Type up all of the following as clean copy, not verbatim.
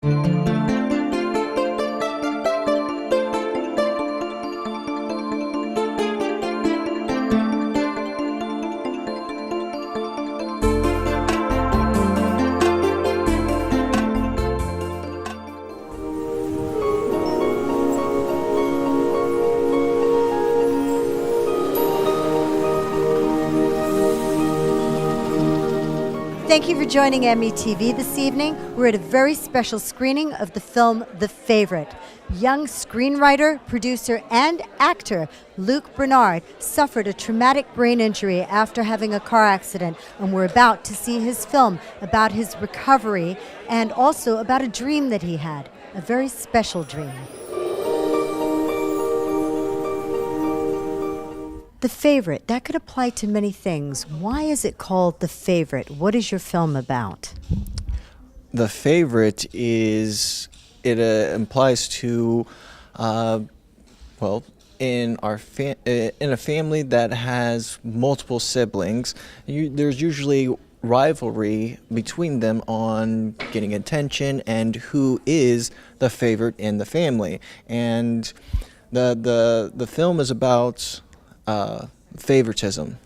Thank you for joining METV this evening. We're at a very special screening of the film The Favorite. Young screenwriter, producer, and actor Luke Bernard suffered a traumatic brain injury after having a car accident, and we're about to see his film about his recovery and also about a dream that he had, a very special dream. The Favorite, that could apply to many things. Why is it called The Favorite? What is your film about? The Favorite is, it implies to, in a family that has multiple siblings, there's usually rivalry between them on getting attention and who is the favorite in the family. And the film is about favoritism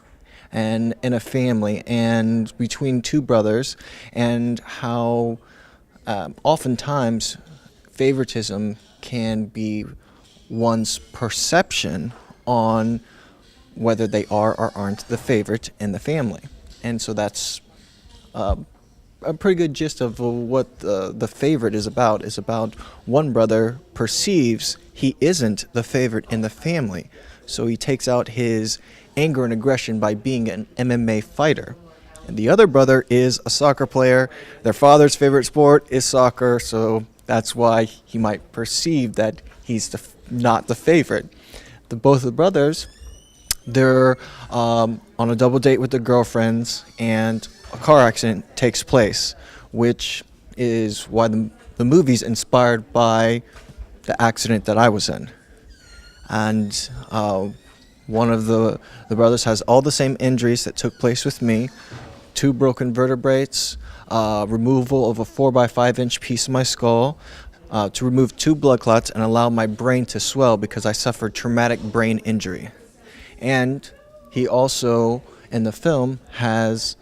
and in a family and between two brothers, and how oftentimes favoritism can be one's perception on whether they are or aren't the favorite in the family. And so that's a pretty good gist of what the favorite is about one brother perceives he isn't the favorite in the family. So he takes out his anger and aggression by being an MMA fighter. And the other brother is a soccer player. Their father's favorite sport is soccer, so that's why he might perceive that he's not the favorite. Both the brothers, they're on a double date with their girlfriends, and a car accident takes place, which is why the movie's inspired by the accident that I was in. And one of the brothers has all the same injuries that took place with me: 2 broken vertebrae, removal of a 4x5-inch piece of my skull, to remove 2 blood clots and allow my brain to swell because I suffered traumatic brain injury. And he also, in the film, has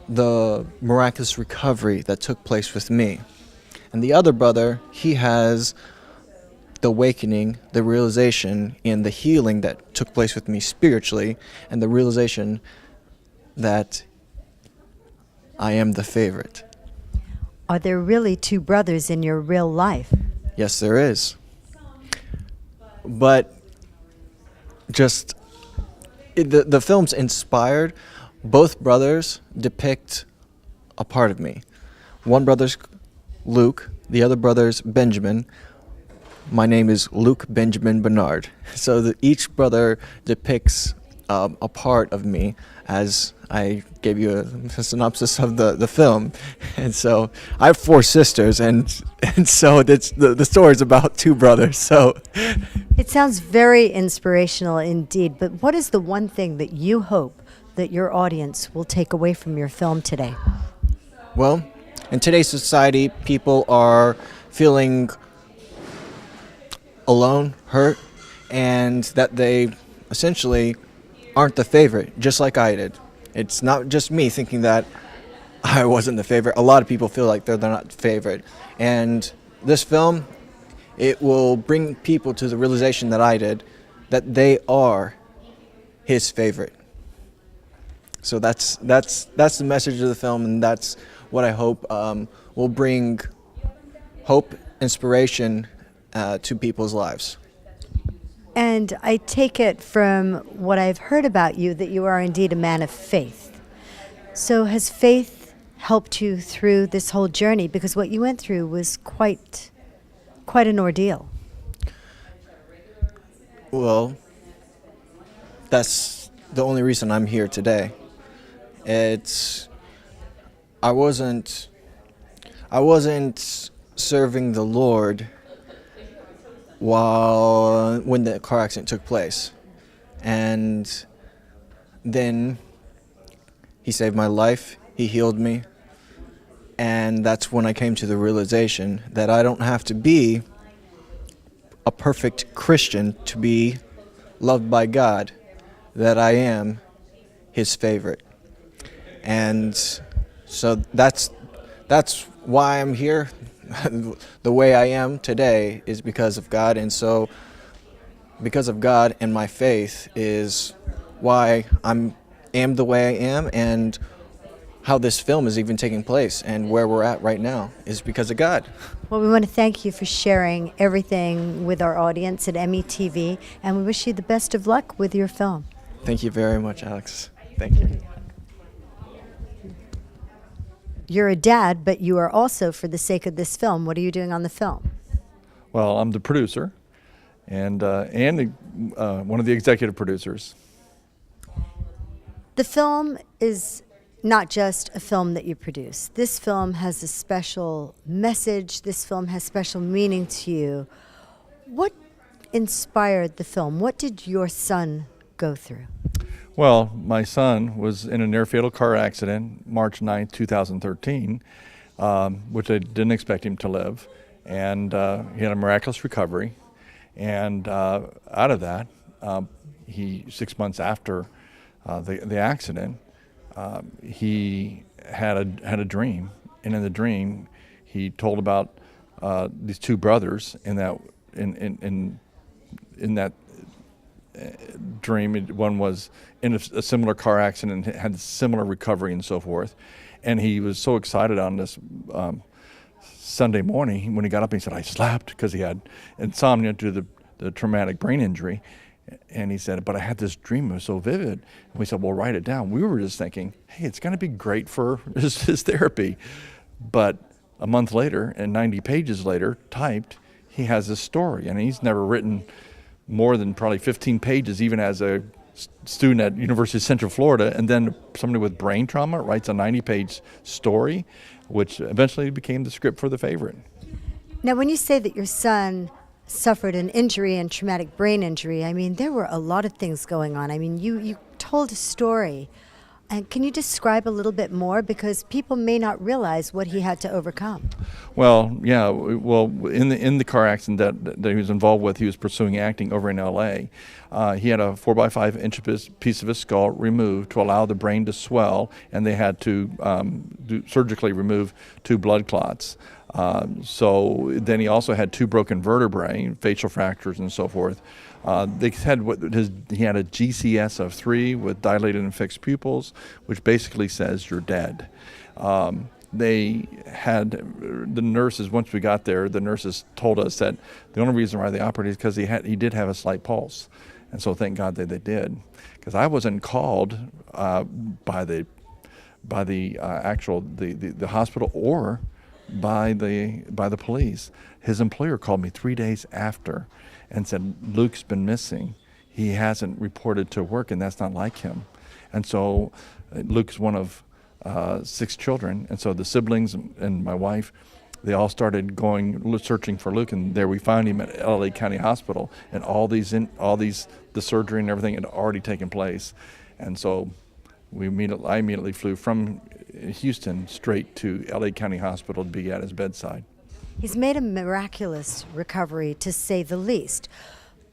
the miraculous recovery that took place with me. And the other brother, he has the awakening, the realization, and the healing that took place with me spiritually, and the realization that I am the favorite. Are there really 2 brothers in your real life? Yes, there is. But the film's inspired. Both brothers depict a part of me. One brother's Luke, the other brother's Benjamin. My name is Luke Benjamin Bernard. So each brother depicts a part of me, as I gave you a synopsis of the film. And so I have 4 sisters, and so the story is about 2 brothers. So it sounds very inspirational indeed, but what is the one thing that you hope that your audience will take away from your film today? Well, in today's society, people are feeling alone, hurt, and that they essentially aren't the favorite, just like I did. It's not just me thinking that I wasn't the favorite. A lot of people feel like they're not the favorite. And this film, it will bring people to the realization that I did, that they are his favorite. So that's the message of the film, and that's what I hope will bring hope, inspiration to people's lives. And I take it from what I've heard about you that you are indeed a man of faith. So has faith helped you through this whole journey? Because what you went through was quite an ordeal. Well, that's the only reason I'm here today. I wasn't serving the Lord when the car accident took place, and then he saved my life, he healed me, And that's when I came to the realization that I don't have to be a perfect Christian to be loved by God, that I am His favorite. And so that's why I'm here. The way I am today is because of God, and so because of God and my faith is why am the way I am, and how this film is even taking place and where we're at right now is because of God. Well, we want to thank you for sharing everything with our audience at METV, and we wish you the best of luck with your film. Thank you very much, Alex. Thank you. You're a dad, but you are also, for the sake of this film, what are you doing on the film? Well, I'm the producer and one of the executive producers. The film is not just a film that you produce. This film has a special message. This film has special meaning to you. What inspired the film? What did your son go through? Well, my son was in a near-fatal car accident March 9th, 2013, which I didn't expect him to live. And he had a miraculous recovery. And out of that, 6 months after the accident, he had a dream. And in the dream, he told about these two brothers in that dream. One was in a similar car accident, had similar recovery and so forth. And he was so excited on this Sunday morning when he got up, and he said, I slept, because he had insomnia due to the traumatic brain injury. And he said, but I had this dream, it was so vivid. And we said, well, write it down. We were just thinking, hey, it's going to be great for his therapy. But a month later, and 90 pages later, typed, he has this story. And he's never written more than probably 15 pages, even as a student at University of Central Florida. And then somebody with brain trauma writes a 90-page story, which eventually became the script for The Favorite. Now, when you say that your son suffered an injury and traumatic brain injury, I mean, there were a lot of things going on. I mean, you told a story. And can you describe a little bit more? Because people may not realize what he had to overcome. Well, yeah. Well, in the car accident that he was involved with, he was pursuing acting over in L.A. He had a 4x5 inch piece of his skull removed to allow the brain to swell, and they had to surgically remove 2 blood clots. So then he also had 2 broken vertebrae, facial fractures and so forth. He had a GCS of 3 with dilated and fixed pupils, which basically says you're dead. They had the nurses, once we got there, the nurses told us that the only reason why they operated is because he did have a slight pulse. And so thank God that they did, because I wasn't called by the hospital or by the police. His employer called me 3 days after and said, Luke's been missing. He hasn't reported to work, and that's not like him. And so Luke's one of 6 children, and so the siblings and my wife, they all started searching for Luke, and there we found him at LA County Hospital, and the surgery and everything had already taken place. And so I immediately flew from Houston straight to LA County Hospital to be at his bedside. He's made a miraculous recovery, to say the least.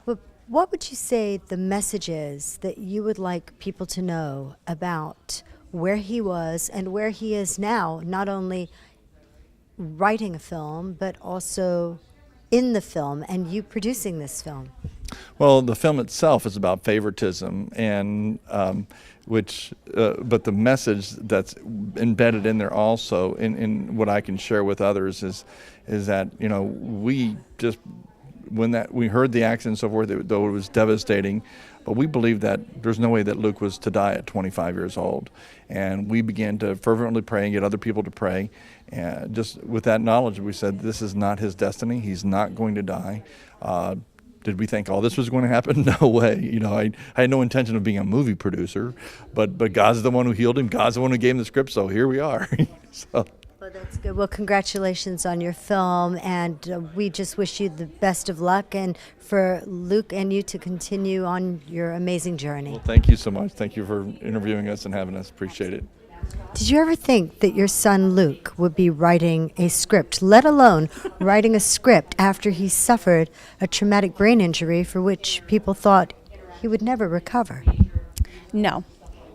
But what would you say the message is that you would like people to know about where he was and where he is now, not only writing a film, but also in the film and you producing this film? Well, the film itself is about favoritism, and but the message that's embedded in there also, in what I can share with others, is that when we heard the accident and so forth, though it was devastating, but we believed that there's no way that Luke was to die at 25 years old, and we began to fervently pray and get other people to pray, and just with that knowledge, we said this is not his destiny. He's not going to die. Did we think all this was going to happen? No way. I had no intention of being a movie producer, but God's the one who healed him. God's the one who gave him the script, so here we are. So. Well, that's good. Well, congratulations on your film, and we just wish you the best of luck, and for Luke and you to continue on your amazing journey. Well, thank you so much. Thank you for interviewing us and having us. Appreciate it. Did you ever think that your son Luke would be writing a script, let alone writing a script after he suffered a traumatic brain injury for which people thought he would never recover? No.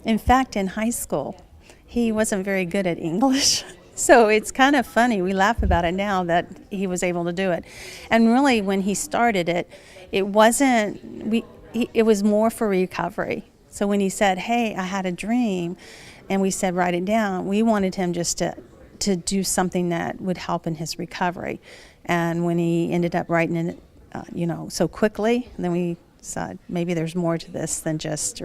In fact, in high school, he wasn't very good at English. So it's kind of funny. We laugh about it now that he was able to do it. And really, when he started it, it was more for recovery. So when he said, "Hey, I had a dream," and we said, "Write it down," we wanted him just to do something that would help in his recovery. And when he ended up writing it, so quickly, then we said, maybe there's more to this than just,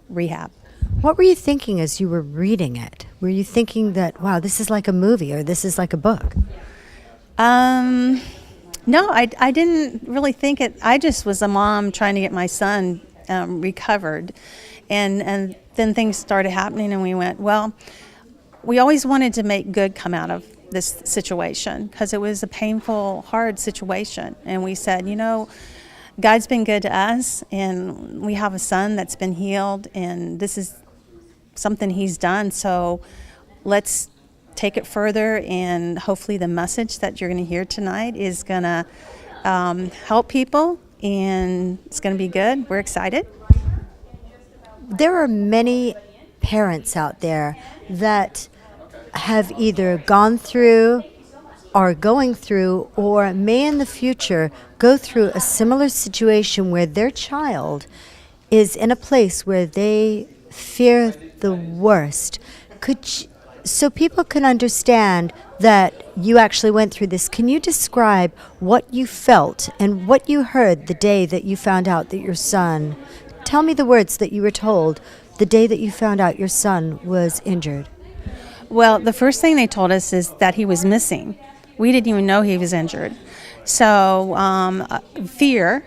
rehab. What were you thinking as you were reading it? Were you thinking that, wow, this is like a movie or this is like a book? No, I didn't really think it. I just was a mom trying to get my son recovered. And then things started happening and we went, well, we always wanted to make good come out of this situation because it was a painful, hard situation. And we said, God's been good to us, and we have a son that's been healed, and this is something he's done. So let's take it further, and hopefully the message that you're going to hear tonight is going to help people, and it's going to be good. We're excited. There are many parents out there that have either gone through, are going through, or may in the future go through a similar situation where their child is in a place where they fear the worst. So people can understand that you actually went through this, can you describe what you felt and what you heard the day that you found out that your son, tell me the words that you were told the day that you found out your son was injured? Well, the first thing they told us is that he was missing. We didn't even know he was injured. So fear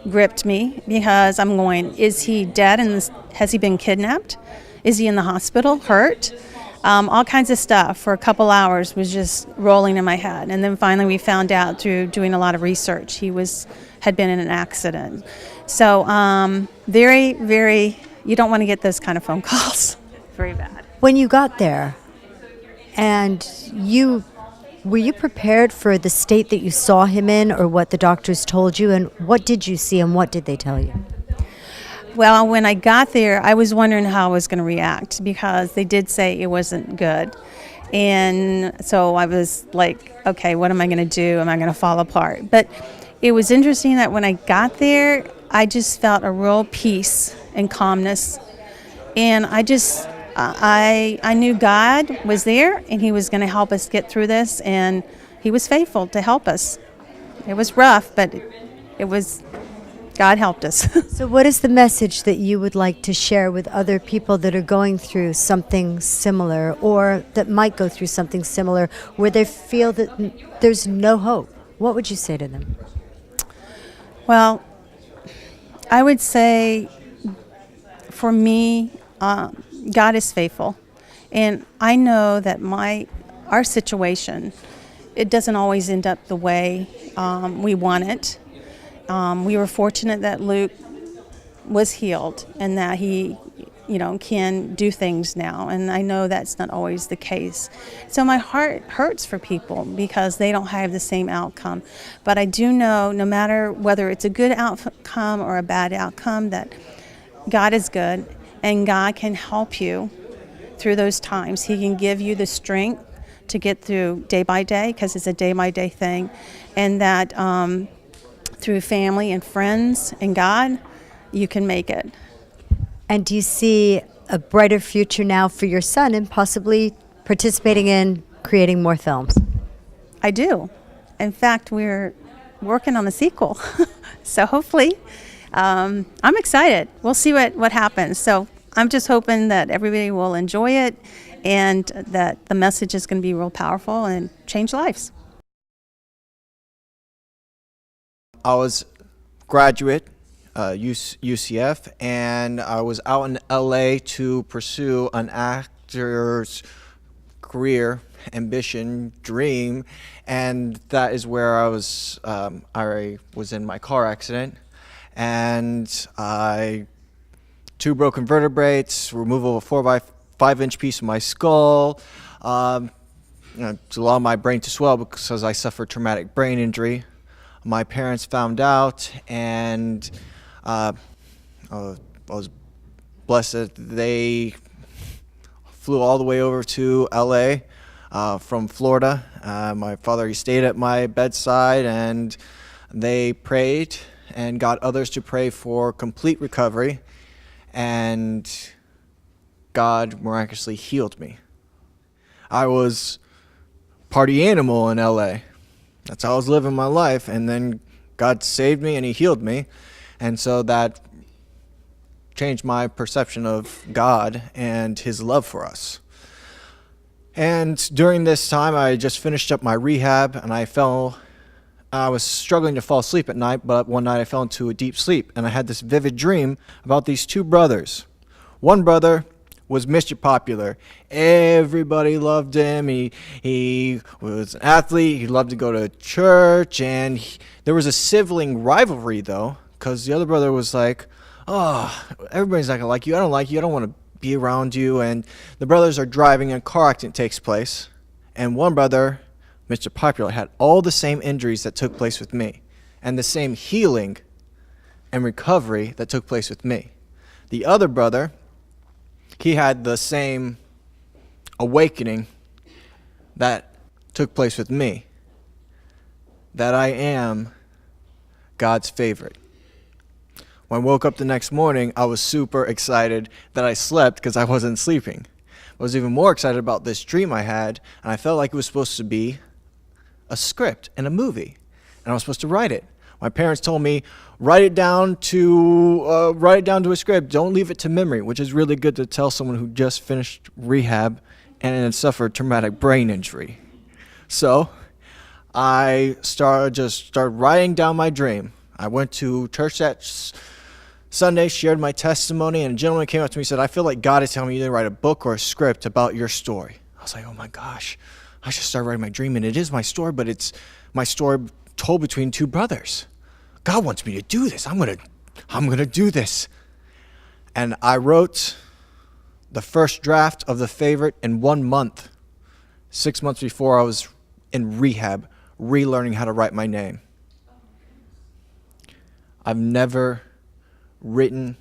gripped me because I'm going, is he dead and has he been kidnapped? Is he in the hospital, hurt? All kinds of stuff for a couple hours was just rolling in my head. And then finally we found out through doing a lot of research he had been in an accident. So very, very, you don't want to get those kind of phone calls. Very bad. When you got there and were you prepared for the state that you saw him in or what the doctors told you, and what did you see and what did they tell you? Well, when I got there, I was wondering how I was going to react because they did say it wasn't good. And so I was like, okay, what am I going to do? Am I going to fall apart? But it was interesting that when I got there, I just felt a real peace and calmness. And I knew God was there and he was going to help us get through this, and he was faithful to help us. It was rough, but God helped us. So what is the message that you would like to share with other people that are going through something similar or that might go through something similar where they feel that there's no hope? What would you say to them? Well, I would say for me, God is faithful. And I know that our situation, it doesn't always end up the way we want it. We were fortunate that Luke was healed and that he, can do things now. And I know that's not always the case. So my heart hurts for people because they don't have the same outcome. But I do know no matter whether it's a good outcome or a bad outcome, that God is good and God can help you through those times. He can give you the strength to get through day by day, because it's a day by day thing, and that through family and friends and God, you can make it. And do you see a brighter future now for your son and possibly participating in creating more films? I do. In fact, we're working on the sequel. So hopefully, I'm excited. We'll see what happens. So I'm just hoping that everybody will enjoy it and that the message is going to be real powerful and change lives. I was graduate, UCF, and I was out in LA to pursue an actor's career, ambition, dream, and that is where I was in my car accident, and 2 broken vertebrae, removal of a 5-inch piece of my skull. To allow my brain to swell because I suffered traumatic brain injury. My parents found out, and I was blessed that they flew all the way over to LA from Florida. My father, he stayed at my bedside, and they prayed and got others to pray for complete recovery, and God miraculously healed me. I was party animal in LA. That's how I was living my life, and then God saved me and he healed me, and so that changed my perception of God and his love for us. And during this time, I just finished up my rehab, and I was struggling to fall asleep at night, but one night I fell into a deep sleep, and I had this vivid dream about these two brothers. One brother was Mr. Popular. Everybody loved him. He was an athlete. He loved to go to church, and there was a sibling rivalry, though, because the other brother was like, oh, everybody's not going to like you. I don't like you. I don't want to be around you. And the brothers are driving, and a car accident takes place, and one brother, Mr. Popular, had all the same injuries that took place with me and the same healing and recovery that took place with me. The other brother, he had the same awakening that took place with me, that I am God's favorite. When I woke up the next morning, I was super excited that I slept because I wasn't sleeping. I was even more excited about this dream I had, and I felt like it was supposed to be a script and a movie, and I was supposed to write it. My parents told me, write it down to a script. Don't leave it to memory, which is really good to tell someone who just finished rehab and had suffered traumatic brain injury. So I started writing down my dream. I went to church that Sunday, shared my testimony, and a gentleman came up to me and said, I feel like God is telling me you to write a book or a script about your story. I was like, oh my gosh, I should start writing my dream, and it is my story, but it's my story told between two brothers. God wants me to do this. I'm gonna do this. And I wrote the first draft of The Favorite in 1 month, 6 months before I was in rehab, relearning how to write my name. I've never written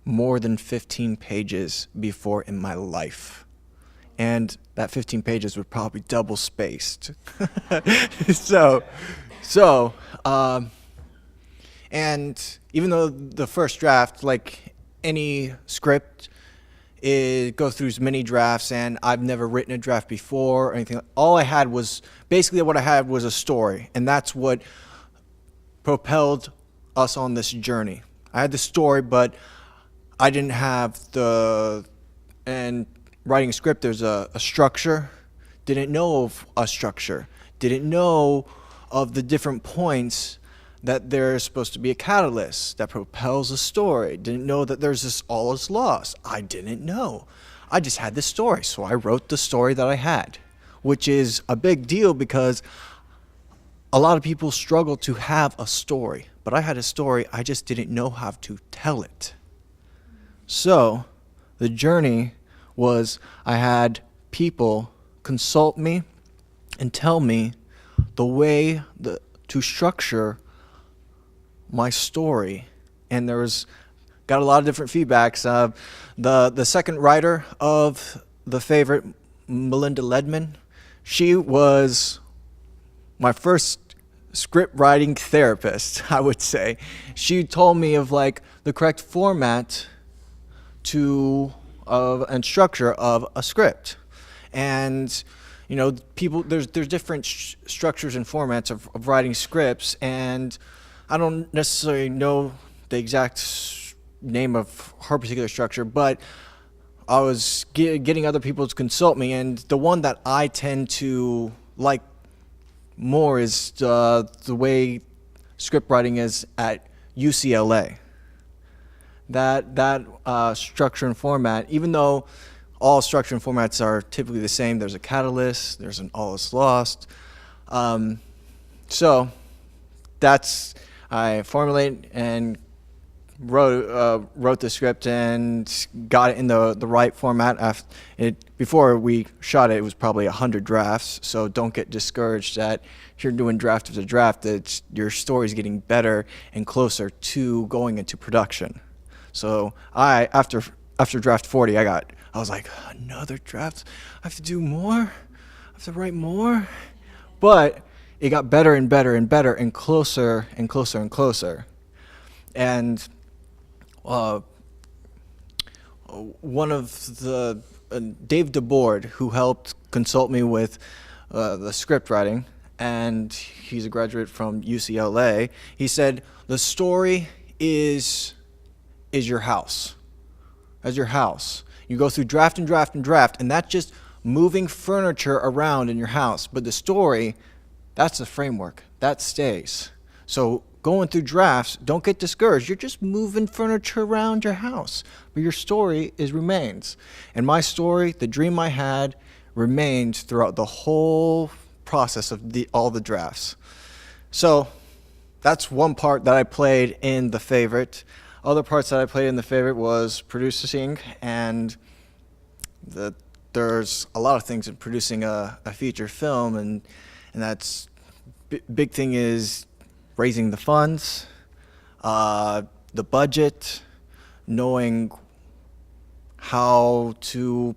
more than 15 pages before in my life. And that 15 pages were probably double spaced. And even though the first draft, like any script, it goes through many drafts, and I've never written a draft before or anything. All I had was, basically what I had was a story, and that's what propelled us on this journey. I had the story, but I didn't have and writing a script, there's a structure. Didn't know of a structure. Didn't know of the different points that there's supposed to be a catalyst that propels a story. Didn't know that there's this all is lost. I didn't know. I just had this story, so I wrote the story that I had, which is a big deal because a lot of people struggle to have a story. But I had a story, I just didn't know how to tell it. So the journey was I had people consult me and tell me the way to structure my story, and got a lot of different feedbacks. The second writer of The Favorite, Melinda Ledman, she was my first script writing therapist, I would say. She told me of like the correct format and structure of a script, and you know, people, there's different structures and formats of writing scripts, and I don't necessarily know the exact name of her particular structure, but I was getting other people to consult me, and the one that I tend to like more is the way script writing is at UCLA. That structure and format, even though all structure and formats are typically the same, there's a catalyst, there's an all is lost. So that's, I formulate and wrote the script and got it in the right format. Before we shot it, it was probably 100 drafts. So don't get discouraged that if you're doing draft after draft, that your story's getting better and closer to going into production. So after draft 40, I was like, another draft? I have to do more? I have to write more? But it got better and better and better and closer and closer and closer. And one of the Dave DeBoard, who helped consult me with the script writing, and he's a graduate from UCLA, he said, the story is your house. As your house. You go through draft and draft and draft, and that's just moving furniture around in your house. But the story, that's the framework. That stays. So going through drafts, don't get discouraged. You're just moving furniture around your house. But your story remains. And my story, the dream I had, remains throughout the whole process of all the drafts. So that's one part that I played in The Favorite. Other parts that I played in The Favorite was producing, and there's a lot of things in producing a feature film, and that's big thing is raising the funds, the budget, knowing how to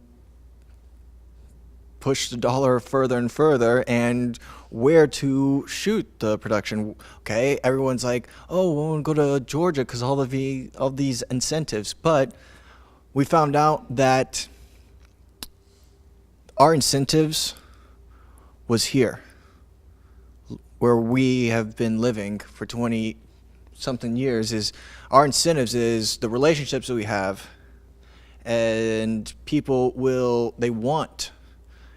push the dollar further and further, and where to shoot the production. Okay, everyone's like, oh, we want to go to Georgia because all of these incentives. But we found out that our incentives was here, where we have been living for 20-something years. Is our incentives is the relationships that we have, and they want.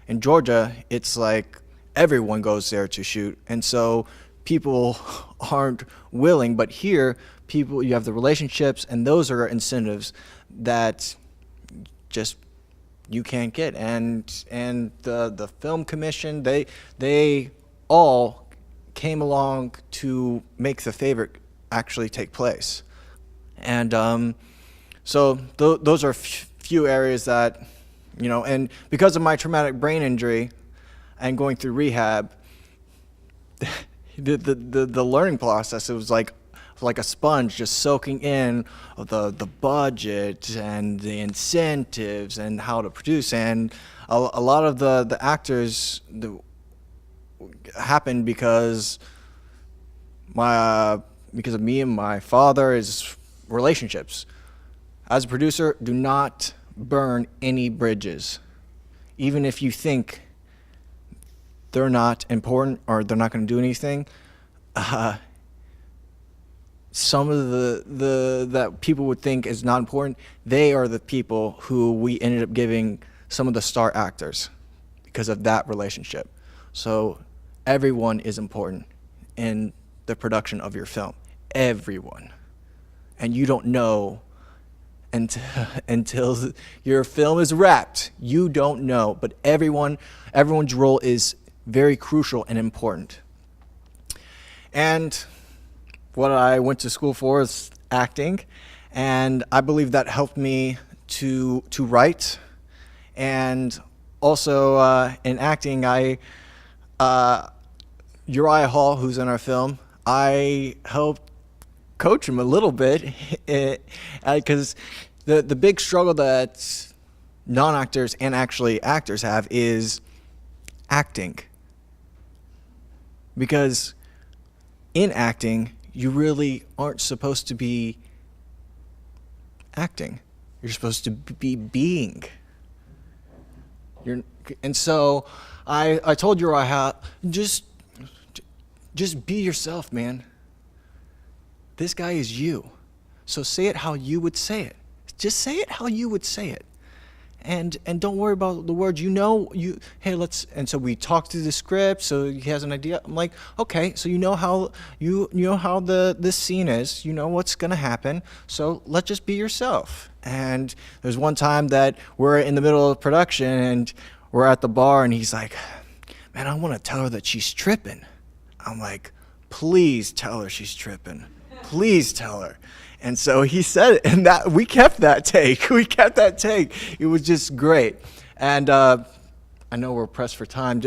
In Georgia, it's like everyone goes there to shoot, and so people aren't willing. But here, you have the relationships, and those are incentives that just you can't get. And the film commission, they all came along to make The Favorite actually take place. And so those are few areas that, and because of my traumatic brain injury and going through rehab, the learning process, it was like a sponge, just soaking in the budget and the incentives and how to produce. And a lot of the actors happened because of me and my father, is relationships. As a producer, do not burn any bridges, even if you think they're not important or they're not going to do anything. Some of the that people would think is not important, they are the people who we ended up giving some of the star actors because of that relationship. So everyone is important in the production of your film. Everyone. And you don't know until your film is wrapped. You don't know, but everyone's role is very crucial and important. And what I went to school for is acting, and I believe that helped me to write. And also in acting, Uriah Hall, who's in our film, I helped coach him a little bit, because the big struggle that non-actors and actually actors have is acting. Because in acting, you really aren't supposed to be acting. You're supposed to be being. And so I told Uriah, just be yourself, man. This guy is you. So say it how you would say it. Just say it how you would say it. And don't worry about the words. Hey, let's. And so we talked through the script, so he has an idea. I'm like, okay, so you know how this scene is. You know what's gonna happen. So let's just be yourself. And there's one time that we're in the middle of production and we're at the bar, and he's like, man, I want to tell her that she's tripping. I'm like, please tell her she's tripping. please tell her. And so he said it, and that we kept that take. We kept that take. It was just great. And I know we're pressed for time,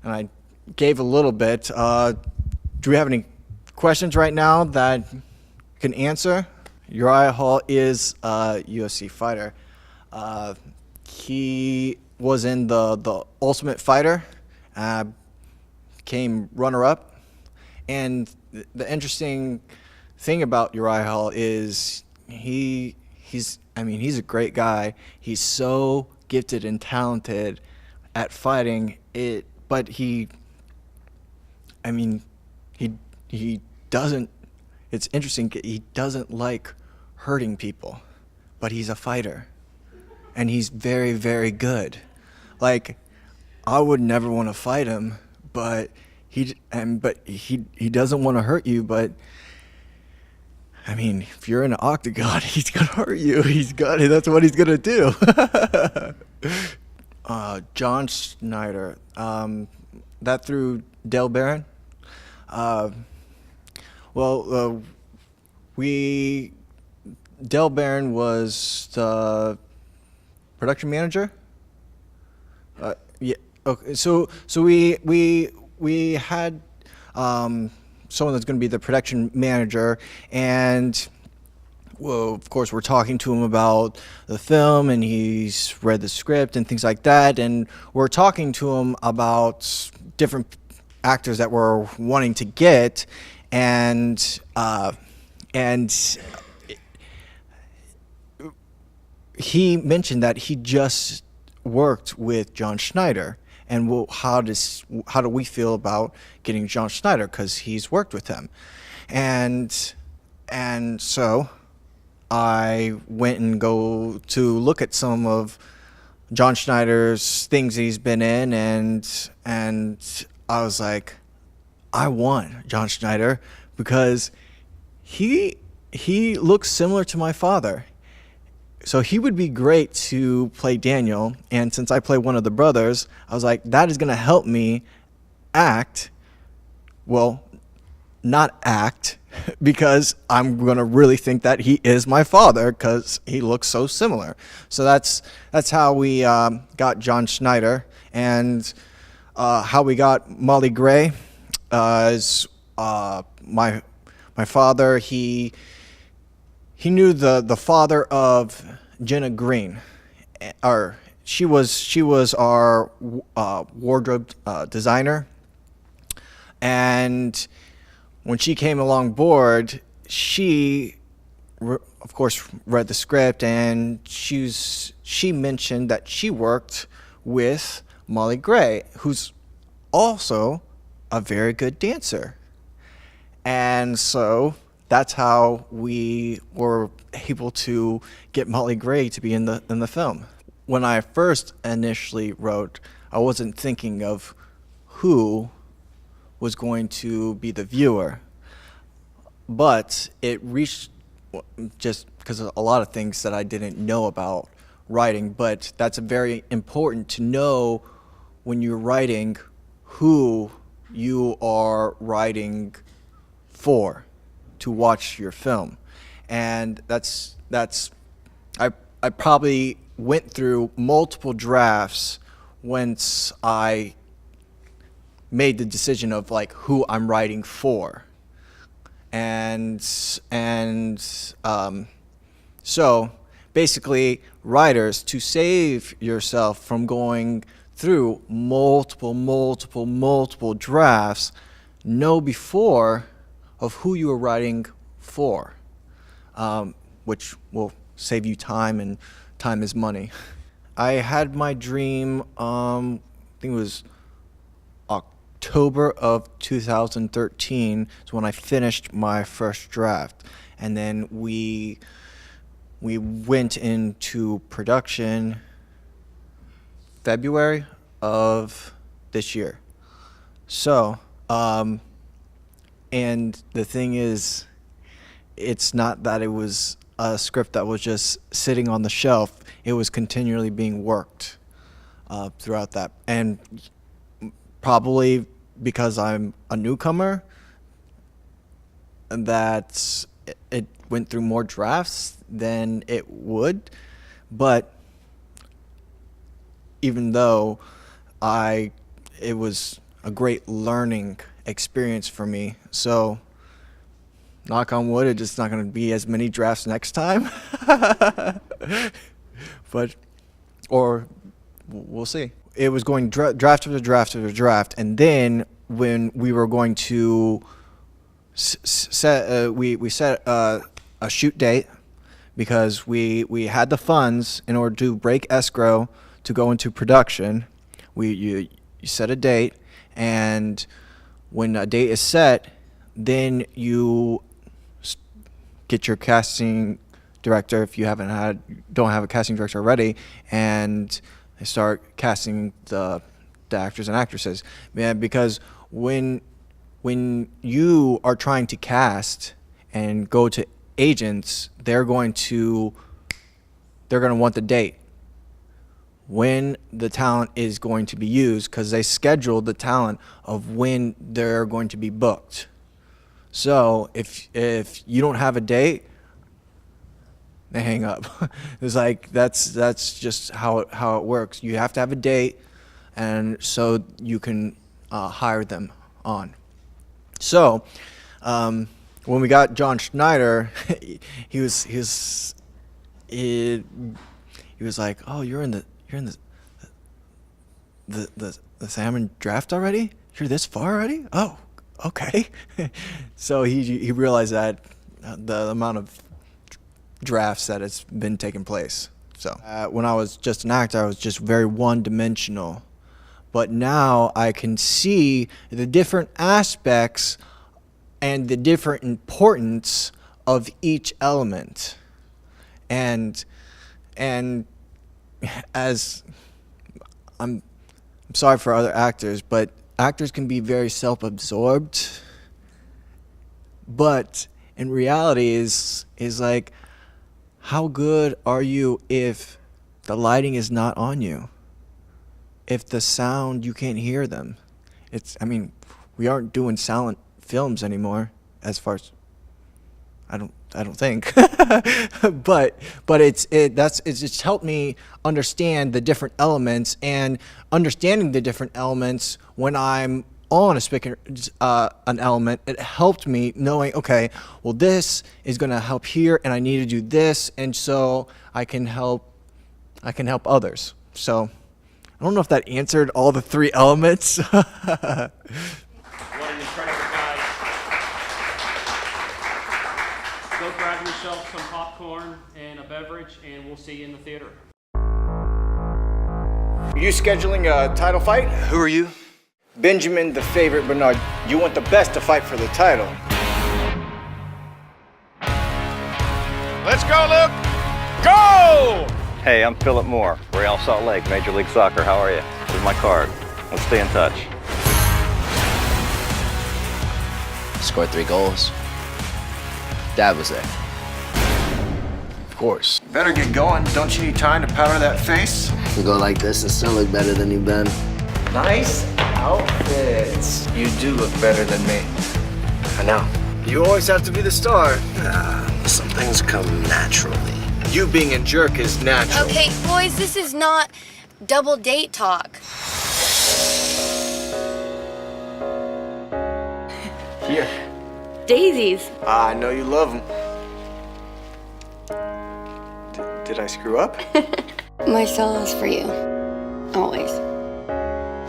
and I gave a little bit. Do we have any questions right now that you can answer? Uriah Hall is a UFC fighter. He was in the Ultimate Fighter, came runner-up. And the interesting thing about Uriah Hall is he's a great guy. He's so gifted and talented at fighting it, but he doesn't. It's interesting. He doesn't like hurting people, but he's a fighter, and he's very, very good. Like, I would never want to fight him, but he doesn't want to hurt you. But I mean, if you're in an octagon, he's gonna hurt you. That's what he's gonna do. John Schneider, that through Dale Barron. Dale Barron was the production manager. Yeah. Okay. So we had someone that's going to be the production manager, and well, of course, we're talking to him about the film, and he's read the script and things like that, and we're talking to him about different actors that we're wanting to get, and he mentioned that he just worked with John Schneider, and well, how do we feel about getting John Schneider, because he's worked with him, and so I went and go to look at some of John Schneider's things he's been in, and I was like, I want John Schneider because he looks similar to my father. So he would be great to play Daniel, and since I play one of the brothers, I was like, that is going to help me act, well, not act, because I'm going to really think that he is my father because he looks so similar. So that's how we got John Schneider, and how we got Molly Gray is my father. He knew the father of Jenna Green, or she was our wardrobe designer, and when she came along board, she of course read the script, and she mentioned that she worked with Molly Gray, who's also a very good dancer, and so that's how we were able to get Molly Gray to be in the film. When I first initially wrote, I wasn't thinking of who was going to be the viewer, but it reached, just because of a lot of things that I didn't know about writing, but that's very important to know when you're writing who you are writing for to watch your film. And I probably went through multiple drafts once I made the decision of like who I'm writing for. And so basically, writers, to save yourself from going through multiple drafts, know before of who you are writing for, which will save you time, and time is money. I had my dream, I think it was October of 2013 is when I finished my first draft, and then we went into production February of this year. So, and the thing is, it's not that it was a script that was just sitting on the shelf. It was continually being worked throughout that. And probably because I'm a newcomer, that it went through more drafts than it would, but even though it was a great learning experience for me. So, knock on wood, it's just not going to be as many drafts next time. But, or we'll see. It was going draft after draft after draft, and then when we were going to set, we set a shoot date because we had the funds in order to break escrow to go into production. You set a date, and when a date is set, then you get your casting director, if you don't have a casting director already, and start casting the actors and actresses. Because when you are trying to cast and go to agents, they're going to want the date when the talent is going to be used, because they schedule the talent of when they're going to be booked. So if you don't have a date, they hang up. It's like that's just how it works. You have to have a date, and so you can hire them on. So when we got John Schneider, he was like, "Oh, you're in the salmon draft already? You're this far already? Oh, okay." So he realized that the amount of drafts that has been taking place. So when I was just an actor, I was just very one-dimensional. But now I can see the different aspects and the different importance of each element. And as I'm sorry for other actors, but actors can be very self-absorbed. But in reality is like, how good are you if the lighting is not on you? If the sound, you can't hear them. We aren't doing silent films anymore, as far as I don't think. but it's just helped me understand the different elements, and understanding the different elements when I'm on an element, it helped me knowing, okay, well, this is going to help here, and I need to do this, and so I can help others. So I don't know if that answered all the three elements. What an incredible guy. Go grab yourself some popcorn and a beverage, and we'll see you in the theater. Are you scheduling a title fight? Who are you? Benjamin the Favorite Bernard. You want the best to fight for the title. Let's go, Luke! Go! Hey, I'm Philip Moore, Real Salt Lake, Major League Soccer. How are you? Here's my card. Let's stay in touch. Scored 3 goals. Dad was there. Of course. Better get going. Don't you need time to powder that face? You go like this and still look better than you've been. Nice outfits. You do look better than me. I know. You always have to be the star. Some things come naturally. You being a jerk is natural. Okay, boys, this is not double date talk. Here. Daisies. I know you love them. Did I screw up? My soul is for you. Always.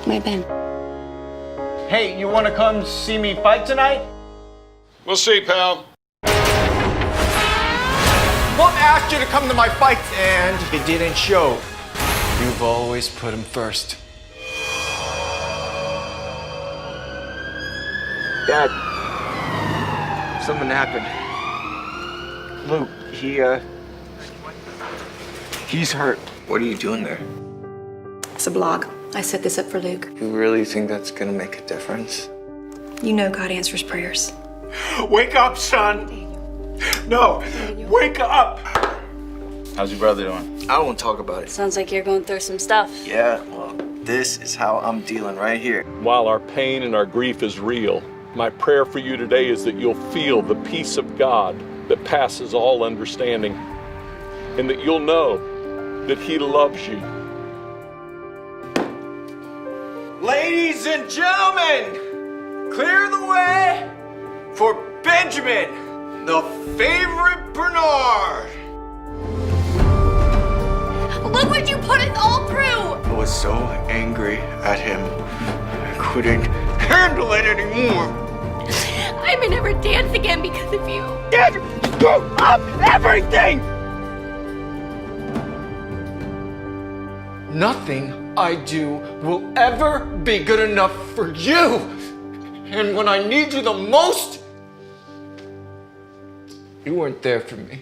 My Ben. Hey, you want to come see me fight tonight? We'll see, pal. Mom asked you to come to my fights and it didn't show. You've always put him first. Dad, something happened. Luke, he's hurt. What are you doing there? It's a blog. I set this up for Luke. You really think that's gonna make a difference? You know God answers prayers. Wake up, son! No, wake up! How's your brother doing? I won't talk about it. Sounds like you're going through some stuff. Yeah, well, this is how I'm dealing right here. While our pain and our grief is real, My prayer for you today is that you'll feel the peace of God that passes all understanding, and that you'll know that He loves you. Ladies and gentlemen, clear the way for Benjamin, the favorite Bernard. Look what you put us all through! I was so angry at him, I couldn't handle it anymore. I may never dance again because of you. Dad, screw up everything! Nothing I do will ever be good enough for you. And when I need you the most, you weren't there for me.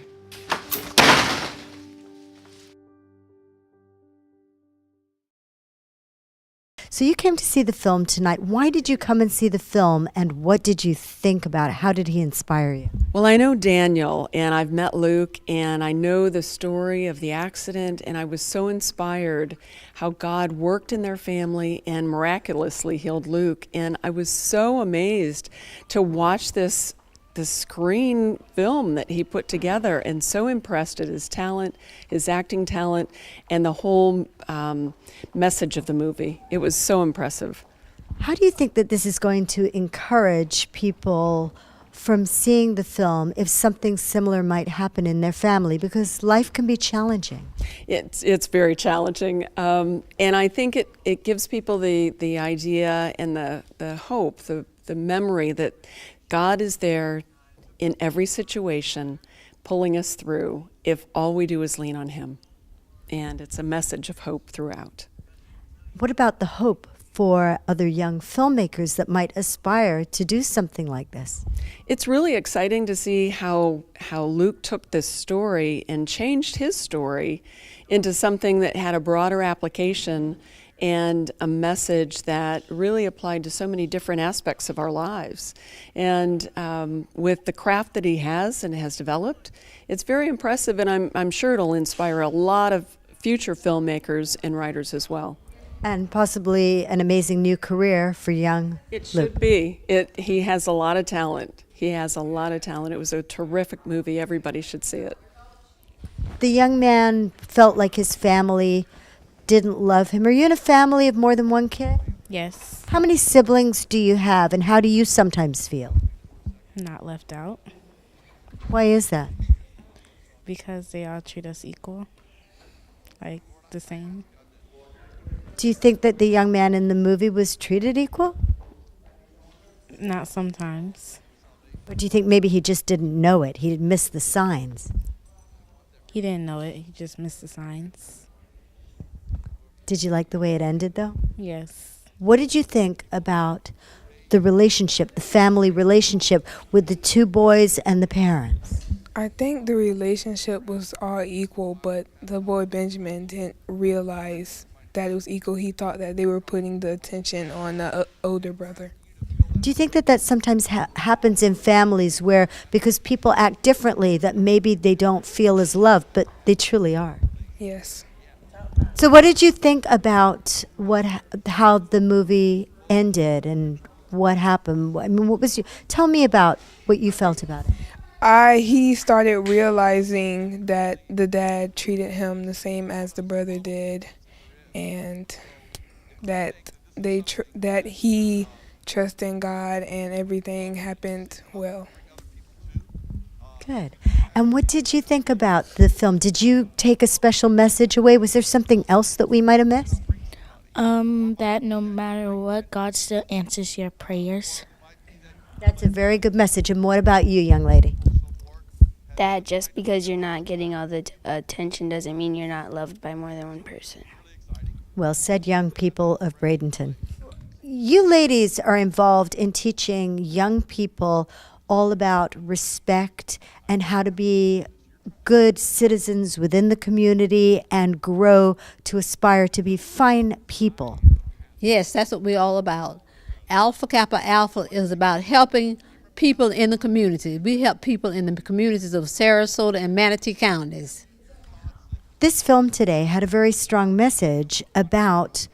So you came to see the film tonight. Why did you come and see the film, and what did you think about it? How did he inspire you? Well, I know Daniel, and I've met Luke, and I know the story of the accident, and I was so inspired how God worked in their family and miraculously healed Luke. And I was so amazed to watch the screen film that he put together, and so impressed at his talent, his acting talent, and the whole message of the movie. It was so impressive. How do you think that this is going to encourage people from seeing the film if something similar might happen in their family? Because life can be challenging. It's very challenging, and I think it gives people the idea and the hope, the memory that God is there in every situation, pulling us through if all we do is lean on Him. And it's a message of hope throughout. What about the hope for other young filmmakers that might aspire to do something like this? It's really exciting to see how Luke took this story and changed his story into something that had a broader application and a message that really applied to so many different aspects of our lives. And with the craft that he has and has developed, it's very impressive, and I'm sure it'll inspire a lot of future filmmakers and writers as well. And possibly an amazing new career for young It should be. He has a lot of talent. He has a lot of talent. It was a terrific movie. Everybody should see it. The young man felt like his family didn't love him. Are you in a family of more than one kid? Yes. How many siblings do you have, and how do you sometimes feel? Not left out. Why is that? Because they all treat us equal, like the same. Do you think that the young man in the movie was treated equal? Not sometimes. Or do you think maybe he just didn't know it? He missed the signs? He didn't know it. He just missed the signs. Did you like the way it ended, though? Yes. What did you think about the relationship, the family relationship with the two boys and the parents? I think the relationship was all equal, but the boy Benjamin didn't realize that it was equal. He thought that they were putting the attention on the older brother. Do you think that sometimes happens in families where, because people act differently, that maybe they don't feel as loved, but they truly are? Yes. So what did you think about how the movie ended and what happened? I mean, tell me about what you felt about it. He started realizing that the dad treated him the same as the brother did, and that he trusted in God and everything happened well. Good. And what did you think about the film? Did you take a special message away? Was there something else that we might have missed? That no matter what, God still answers your prayers. That's a very good message. And what about you, young lady? That just because you're not getting all the attention doesn't mean you're not loved by more than one person. Well said, young people of Bradenton. You ladies are involved in teaching young people all about respect and how to be good citizens within the community and grow to aspire to be fine people. Yes, that's what we're all about. Alpha Kappa Alpha is about helping people in the community. We help people in the communities of Sarasota and Manatee counties. This film today had a very strong message about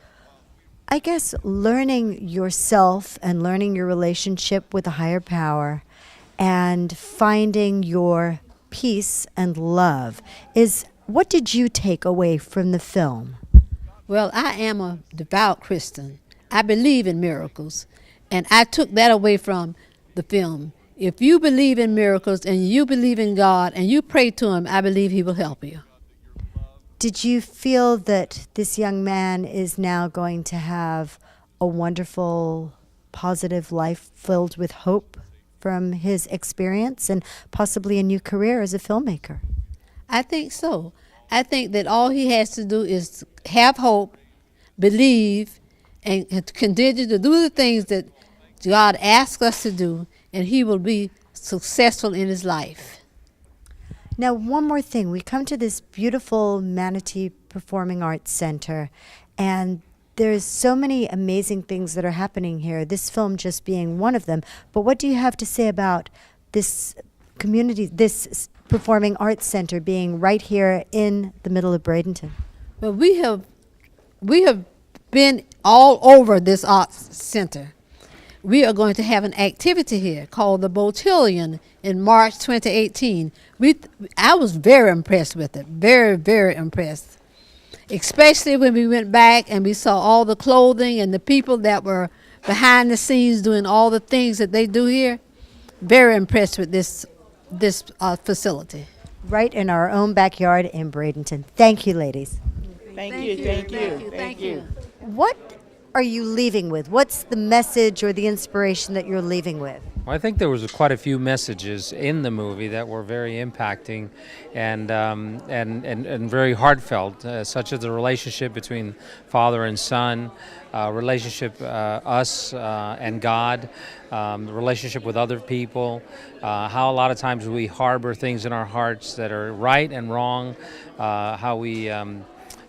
I guess learning yourself and learning your relationship with a higher power and finding your peace and love is, what did you take away from the film? Well, I am a devout Christian. I believe in miracles, and I took that away from the film. If you believe in miracles and you believe in God and you pray to Him, I believe He will help you. Did you feel that this young man is now going to have a wonderful, positive life filled with hope from his experience and possibly a new career as a filmmaker? I think so. I think that all he has to do is have hope, believe, and continue to do the things that God asks us to do, and he will be successful in his life. Now, one more thing. We come to this beautiful Manatee Performing Arts Center, and there's so many amazing things that are happening here, this film just being one of them. But what do you have to say about this community, this Performing Arts Center being right here in the middle of Bradenton? Well, we have been all over this arts center. We are going to have an activity here called the Botillion in March 2018. I was very impressed with it, very, very impressed. Especially when we went back and we saw all the clothing and the people that were behind the scenes doing all the things that they do here. Very impressed with this facility. Right in our own backyard in Bradenton. Thank you, ladies. Thank you. What are you leaving with? What's the message or the inspiration that you're leaving with? Well, I think there was quite a few messages in the movie that were very impacting and very heartfelt, such as the relationship between father and son, relationship us and God, the relationship with other people, how a lot of times we harbor things in our hearts that are right and wrong, how we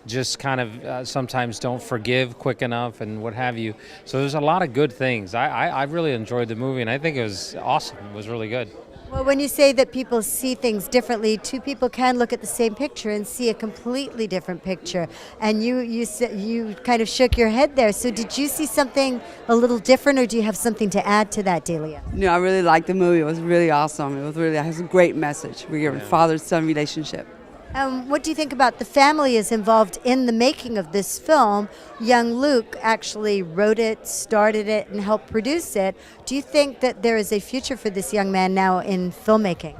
just kind of sometimes don't forgive quick enough and what have you. So there's a lot of good things. I really enjoyed the movie, and I think it was awesome. It was really good. Well, when you say that people see things differently, two people can look at the same picture and see a completely different picture. And you kind of shook your head there. So did you see something a little different, or do you have something to add to that, Delia? No, I really liked the movie. It was really awesome. It has a great message. We're a father-son relationship. What do you think about the family is involved in the making of this film? Young Luke actually wrote it, started it, and helped produce it. Do you think that there is a future for this young man now in filmmaking?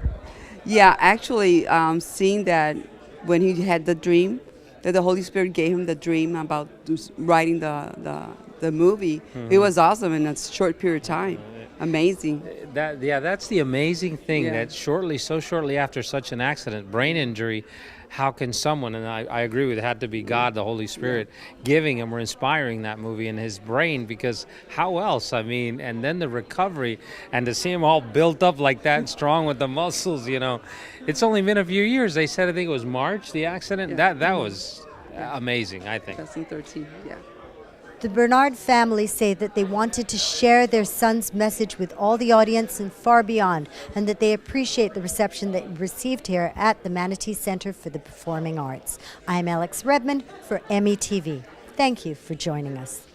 Yeah, actually, seeing that when he had the dream, that the Holy Spirit gave him the dream about writing the movie, it was awesome in a short period of time. Amazing. That's the amazing thing, that so shortly after such an accident, brain injury, how can someone, and I agree with it, had to be God, the Holy Spirit, giving him or inspiring that movie in his brain, because how else? I mean, and then the recovery, and to see him all built up like that and strong with the muscles, it's only been a few years. They said, I think it was March, the accident. That was amazing, I think. 2013, yeah. The Bernard family say that they wanted to share their son's message with all the audience and far beyond, and that they appreciate the reception they received here at the Manatee Center for the Performing Arts. I'm Alex Redmonde for METV. Thank you for joining us.